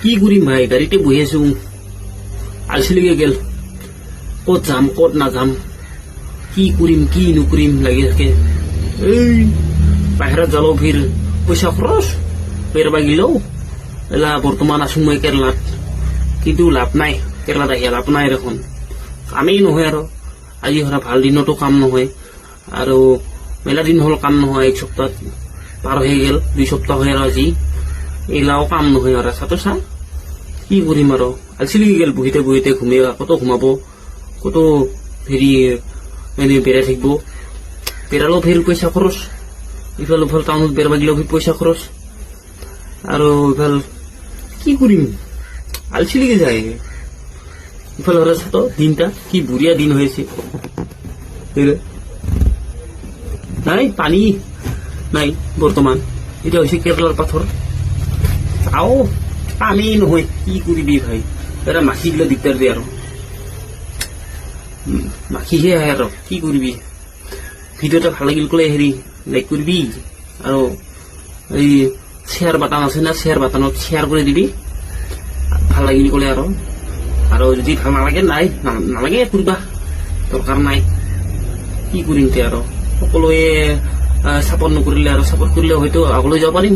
কি কৰিম ভাই, গাড়ীতে বহি আছো, আলচিলিকে গেল, ক'ত যাম ক'ত নাযাম, কি কৰিম কি নকৰিম লাগি থাকে। এই বাহিৰত যালেও ফিৰ পইচা খৰচ, পেৰবা গিলেও এলা বৰ্তমান আছো মই কেৰেলাত, কিন্তু লাভ নাই, কেৰেলাত আহি লাভ নাই দেখোন, কামেই নহয় আৰু। আজি ধৰা ভাল দিনতো কাম নহয়, আৰু মেলা দিন হ'ল কাম নহয়, 1 সপ্তাহ পাৰ হৈ গেল, 2 সপ্তাহ হৈ আৰু আজি এইলাও কাম নহয় আৰু। চাতো চা কি কৰিম আৰু, আলচিলিকে গেল, বহিতে বহিতে ঘুমিয়ে, কত ঘুমাব, কত হেৰি এনে বেৰাই থাকিব, বেৰালেও ফেৰ পইচা খৰচ, ইফাল ইফাল টাউনত বেৰবা গেলেও পইচা খৰচ, আৰু ইফাল কি কৰিম, আলচিলিকে যায়। ইফাল হলে চাতো দিনটা কি বঢ়িয়া দিন হয়েছে, নাই পানী নাই বৰ্তমান, এটা হৈছে কেৰেলাৰ পাথৰ। চাও কামেই নহয়, কি কৰিবি ভাই, এটা মাখি দিলে দিগদাৰ দিয়ে আৰু, মাখিহে আহে আৰু কি কৰিবি। ভিডিঅ'টা ভাল লাগিল ক'লে হেৰি লাইক কৰিবি, আৰু এই শ্বেয়াৰ বাটন আছে না, শ্বেয়াৰ বাটনত শ্বেয়াৰ কৰি দিবি ভাল লাগিল ক'লে। আৰু যদি ভাল নালাগে নাই নালাগে কৰিবা, দৰকাৰ নাই, কি কৰিম এতিয়া আৰু। সকলোৱে ছাপৰ্ট নকৰিলে, আৰু ছাপৰ্ট কৰিলে হয়তো আগলৈ যাব পাৰিম।